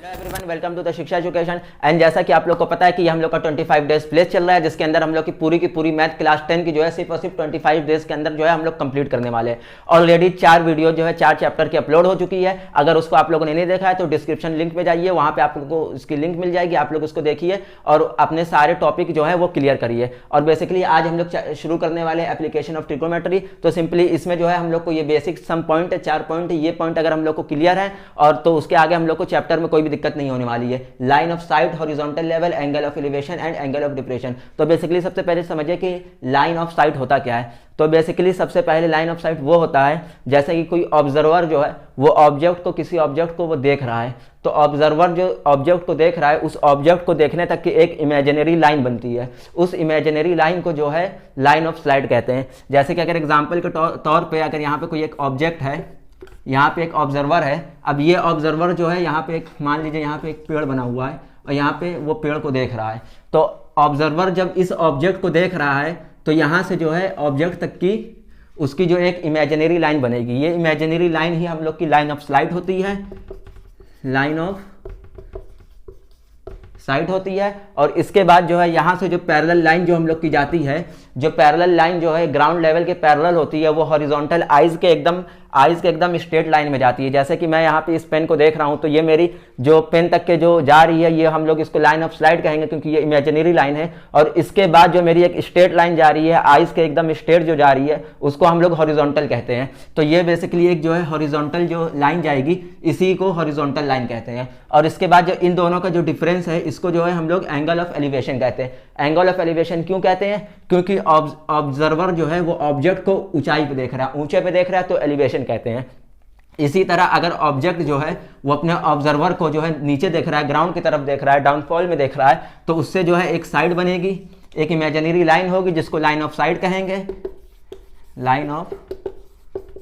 Hello everyone, welcome to the Shiksha education. And जैसा कि आप लोग को पता है कि हम लोग का 25 डेज प्लेस चल रहा है, जिसके अंदर हम लोग की पूरी मैथ क्लास 10 की जो है सिर्फ और सिर्फ 25 डेज के अंदर जो है हम लोग कंप्लीट करने वाले हैं। ऑलरेडी 4 वीडियो जो है 4 चैप्टर की अपलोड हो चुकी है। अगर उसको आप लोगों ने नहीं देखा है तो डिस्क्रिप्शन लिंक पे जाइए, वहां पे आप लोगों को उसकी लिंक मिल जाएगी, आप लोग उसको देखिए और अपने सारे टॉपिक जो है वो क्लियर करिए। और बेसिकली आज हम लोग शुरू करने वाले एप्लीकेशन ऑफ ट्रिग्नोमेट्री। तो सिंपली इसमें जो है हम लोग को ये बेसिक सम पॉइंट 4 पॉइंट, ये पॉइंट अगर हम लोग को क्लियर है और तो उसके आगे हम लोग को चैप्टर में कोई भी दिक्कत नहीं होने वाली है। Line of site, horizontal level, angle of elevation and angle of depression. तो बेसिकली सबसे पहले समझिए कि लाइन ऑफ साइट होता क्या है। तो बेसिकली सबसे पहले लाइन ऑफ साइट वो होता है जैसे कि कोई ऑब्जर्वर जो है वो ऑब्जेक्ट को, किसी ऑब्जेक्ट को वो देख रहा है, तो ऑब्जर्वर जो ऑब्जेक्ट को देख रहा है उस ऑब्जेक्ट को देखने तक की एक इमेजिनरी लाइन बनती है। उस इमेजिनरी लाइन को जो है लाइन ऑफ साइट कहते हैं। जैसे कि अगर एग्जाम्पल के तौर पे अगर यहाँ पे कोई एक ऑब्जेक्ट है, यहाँ पे एक ऑब्जर्वर है, अब ये ऑब्जर्वर जो है यहाँ पे एक, मान लीजिए यहाँ पे एक पेड़ बना हुआ है और यहाँ पे वो पेड़ को देख रहा है। तो ऑब्जर्वर जब इस ऑब्जेक्ट को देख रहा है तो यहाँ से जो है ऑब्जेक्ट तक की उसकी जो एक इमेजिनरी लाइन बनेगी। ये इमेजिनरी लाइन ही हम लोग की लाइन ऑफ साइट होती है, लाइन ऑफ साइट होती है। और इसके बाद जो है यहाँ से जो पैरेलल लाइन जो हम लोग की जाती है, जो पैरेलल लाइन जो है ग्राउंड लेवल के पैरेलल होती है, वो हॉरिजॉन्टल आइज के एकदम स्ट्रेट लाइन में जाती है। जैसे कि मैं यहाँ पे इस पेन को देख रहा हूँ तो ये मेरी जो पेन तक के जो जा रही है ये हम लोग इसको लाइन ऑफ साइट कहेंगे क्योंकि ये इमेजिनरी लाइन है। और इसके बाद जो मेरी एक स्ट्रेट लाइन जा रही है, आइज के एकदम स्ट्रेट जो जा रही है, उसको हम लोग हॉरिजॉन्टल कहते हैं। तो ये बेसिकली एक जो है हॉरिजॉन्टल जो लाइन जाएगी इसी को हॉरिजॉन्टल लाइन कहते हैं। और इसके बाद जो इन दोनों का जो डिफरेंस है इसको जो है हम लोग एंगल ऑफ एलिवेशन कहते हैं। एंगल ऑफ एलिवेशन क्यों कहते हैं? क्योंकि ऑब्जर्वर जो है वो ऑब्जेक्ट को ऊंचाई पे देख रहा है, ऊंचे पे देख रहा है तो एलिवेशन कहते हैं। इसी तरह अगर ऑब्जेक्ट जो है वो अपने ऑब्जर्वर को जो है नीचे देख रहा है, ग्राउंड की तरफ देख रहा है, डाउनफॉल में देख रहा है, तो उससे जो है एक साइड बनेगी, एक इमेजिनरी लाइन होगी जिसको लाइन ऑफ साइट कहेंगे, लाइन ऑफ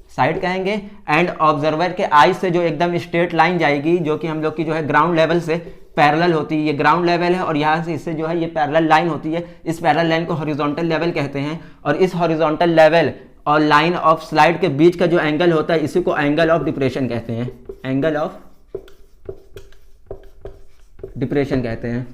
साइड कहेंगे। एंड ऑब्जर्वर के आई से जो एकदम स्ट्रेट लाइन जाएगी जो कि हम लोग की जो है ग्राउंड लेवल से पैरेलल होती है, ये ग्राउंड लेवल है और यहाँ से इससे जो है ये पैरेलल लाइन होती है। इस पैरेलल लाइन को हॉरिजॉन्टल लेवल कहते हैं। और इस हॉरिजॉन्टल लेवल और लाइन ऑफ स्लाइड के बीच का जो एंगल होता है इसी को एंगल ऑफ डिप्रेशन कहते हैं, एंगल ऑफ डिप्रेशन कहते हैं।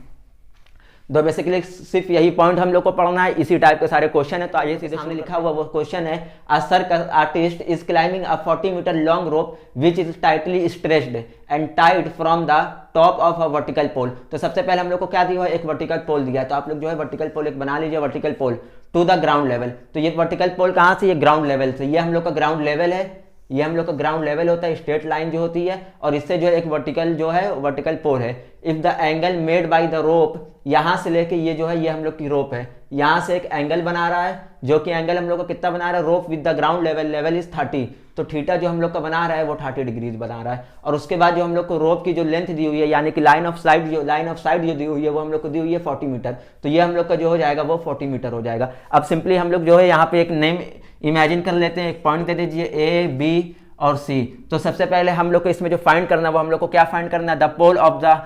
तो बेसिकली सिर्फ यही पॉइंट हम लोग को पढ़ना है, इसी टाइप के सारे क्वेश्चन है। तो आइए सीधे सामने लिखा हुआ वो क्वेश्चन है, a circus artist is climbing a 40 metre long rope which is tightly stretched and tied from the top of a vertical pole. तो सबसे पहले हम लोग को क्या दिया है, एक वर्टिकल पोल दिया है। तो आप लोग जो है वर्टिकल पोल एक बना लीजिए, vertical pole to the ground level. तो ये वर्टिकल पोल कहाँ से, ये ग्राउंड लेवल से, ये हम लोग का ग्राउंड लेवल है, ये हम लोग का ग्राउंड लेवल होता है, स्ट्रेट लाइन जो होती है। और इससे जो एक वर्टिकल जो है वर्टिकल पोल है। If the angle made by the rope, यहाँ से लेके ये जो है ये हम लोग की रोप है, यहाँ से एक एंगल बना रहा है जो कि एंगल हम लोग का कितना बना रहा है, रोप with the ground level, level is 30। तो थीटा जो हम लोग का बना रहा है वो 30 डिग्रीज बना रहा है। और उसके बाद जो हम लोग को रोप की जो लेंथ दी हुई है यानी कि लाइन ऑफ साइड जो दी हुई है वो हम लोग को दी हुई है 40 मीटर। तो ये हम लोग का जो हो जाएगा वो 40 मीटर हो जाएगा। अब सिंपली हम लोग जो है यहाँ पे एक नेम इमेजिन कर लेते हैं, एक पॉइंट दे दीजिए ए, बी और सी। तो सबसे पहले हम लोग को इसमें जो फाइंड करना है वो हम लोग को क्या फाइंड करना है, the pole of the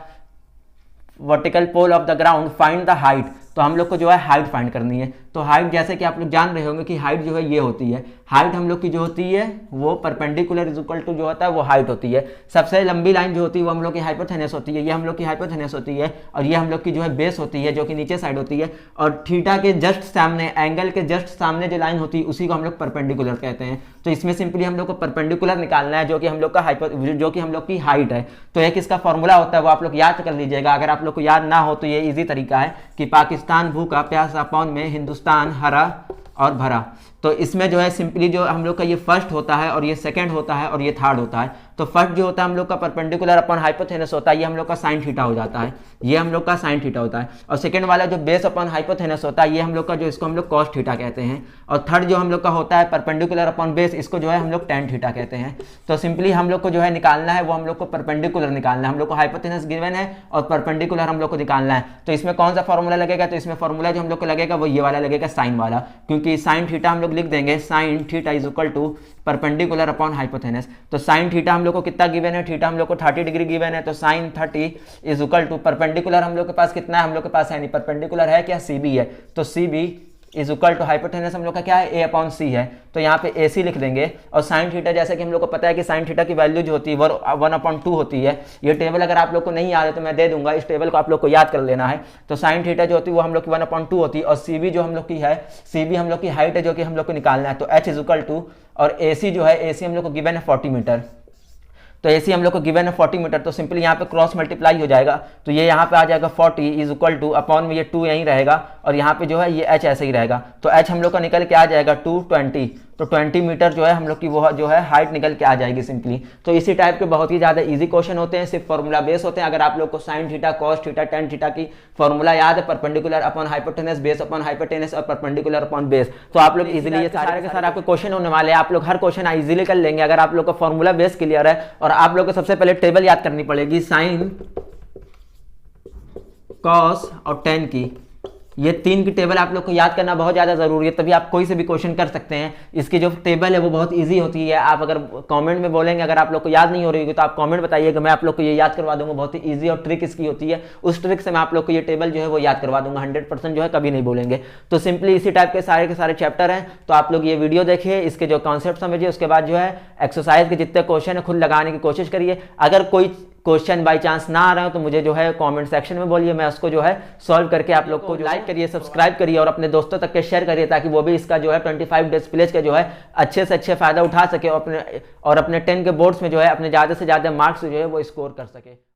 vertical pole of the ground, find the height. तो हम लोग को जो है हाइट फाइंड करनी है। तो हाइट जैसे कि आप लोग जान रहे होंगे कि हाइट जो है ये होती है, हाइट हम लोग की जो होती है वो परपेंडिकुलर इज इक्वल टू जो होता है वो हाइट होती है। सबसे लंबी लाइन जो होती है वो हम लोग की हाइपोथेनस होती है, ये हम लोग की हाइपोथेनस होती है। और ये हम लोग की जो है बेस होती है जो कि नीचे साइड होती है। और थीटा के जस्ट सामने, एंगल के जस्ट सामने जो लाइन होती है उसी को हम लोग परपेंडिकुलर कहते हैं। तो इसमें सिंपली हम लोग को परपेंडिकुलर निकालना है जो कि हम लोग का जो कि हम लोग की हाइट है। तो एक इसका फॉर्मूला होता है वो आप लोग याद कर लीजिएगा। अगर आप लोग को याद ना हो तो ये इजी तरीका है कि पाकिस्तान भूखा प्यासा पौन में हिंदुस्तान हरा और भरा। तो इसमें जो है सिंपली जो हम लोग का ये फर्स्ट होता है और ये सेकंड होता है और ये थर्ड होता है। तो फर्स्ट जो होता है हम लोग का परपेंडिकुलर अपॉन हाइपोथेनस होता है, ये हम लोग का साइन थीटा हो जाता है, ये हम लोग का साइन थीटा होता है। और सेकंड वाला जो बेस अपॉन हाइपोथेनस होता है ये हम लोग का जो इसको हम लोग कॉस थीटा कहते हैं। और थर्ड जो हम लोग का होता है परपेंडिकुलर अपॉन बेस, इसको जो है हम लोग टेन थीटा कहते हैं। तो सिंपली हम लोग को जो है निकालना है वो हम लोग को परपेंडिकुलर निकालना है। हम लोग को हाइपोथेनस गिवन है और परपेंडिकुलर हम लोग को निकालना है। तो इसमें कौन सा फॉर्मूला लगेगा, तो इसमें फॉर्मूला जो हम लोग को लगेगा वो ये वाला लगेगा, साइन वाला। क्योंकि साइन थीटा हम लोग लिख देंगे, sine theta is equal to perpendicular upon hypotenuse. तो साइन थीटा हम लोग को कितना गिवन है, थीटा हम लोग को 30 डिग्री गिवन है। तो sine 30 is equal to perpendicular हम लोग के पास कितना है, हम लोग के पास है नहीं, परपेंडिकुलर है क्या, सी बी है। तो C B is equal to hypotenuse हम लोग का क्या है a अपॉन c है, तो यहाँ पे AC लिख देंगे। और साइन थीटा जैसे कि हम लोग को पता है कि साइन थीटा की वैल्यू जो होती है 1/2 होती है। ये टेबल अगर आप लोग को नहीं याद है तो मैं दे दूंगा, इस टेबल को आप लोग को याद कर लेना है। तो साइन थीटा जो होती है वो हम लोग की 1/2 होती है, और CB जो हम लोग की है, CB हम लोग की हाइट है जो कि हम लोग को निकालना है। तो H इज इक्वल टू, और AC जो है, AC हम लोग को गिवन है 40 मीटर। तो AC हम लोग को गिवन है 40 मीटर, तो सिंपली यहाँ पे क्रॉस मल्टीप्लाई हो जाएगा। तो ये यहाँ पे आ जाएगा 40 इज इक्वल टू, अपॉन में ये 2 यहीं रहेगा, और यहाँ पे जो है ये H ऐसे ही रहेगा। तो H हम लोग का निकल के आ जाएगा 220, तो 20 मीटर जो है हम लोग की वो जो है हाइट निकल के आ जाएगी सिंपली। तो इसी टाइप के बहुत ही ज़्यादा इजी क्वेश्चन होते हैं, सिर्फ फॉर्मूला बेस होते हैं। अगर आप लोग को sine theta, cos theta, tan theta की फॉर्मूला याद है, perpendicular upon hypotenuse, base upon hypotenuse और परपेंडिकुलर अपॉन बेस, तो आप लोग इजीली ये सारे के सारे आपके क्वेश्चन होने वाले हैं। आप लोग हर क्वेश्चन इजीली कर लेंगे अगर आप लोग का फॉर्मूला बेस क्लियर है। और आप लोग को सबसे पहले टेबल याद करनी पड़ेगी साइन, कॉस और टेन की, ये 3 की टेबल आप लोग को याद करना बहुत ज़्यादा ज़रूरी है, तभी आप कोई से भी क्वेश्चन कर सकते हैं। इसकी जो टेबल है वो बहुत इजी होती है। आप अगर कमेंट में बोलेंगे अगर आप लोग को याद नहीं हो रही होगी तो आप कमेंट बताइएगा, मैं आप लोग को ये याद करवा दूंगा। बहुत ही इजी और ट्रिक इसकी होती है, उस ट्रिक से मैं आप लोग को ये टेबल जो है वो याद करवा दूंगा। 100% जो है कभी नहीं बोलेंगे। तो सिंपली इसी टाइप के सारे चैप्टर हैं, तो आप लोग ये वीडियो देखिए, इसके जो कॉन्सेप्ट समझिए, उसके बाद जो है एक्सरसाइज के जितने क्वेश्चन है खुद लगाने की कोशिश करिए। अगर कोई क्वेश्चन बाई चांस ना आ रहा हो तो मुझे जो है कमेंट सेक्शन में बोलिए, मैं उसको जो है सॉल्व करके आप लोग को लाइक करिए, सब्सक्राइब करिए और अपने दोस्तों तक के शेयर करिए, ताकि वो भी इसका जो है 25 डेज प्लेज का जो है अच्छे से अच्छे फायदा उठा सके और अपने 10 के बोर्ड्स में जो है अपने ज़्यादा से ज़्यादा मार्क्स जो है वो स्कोर कर सके।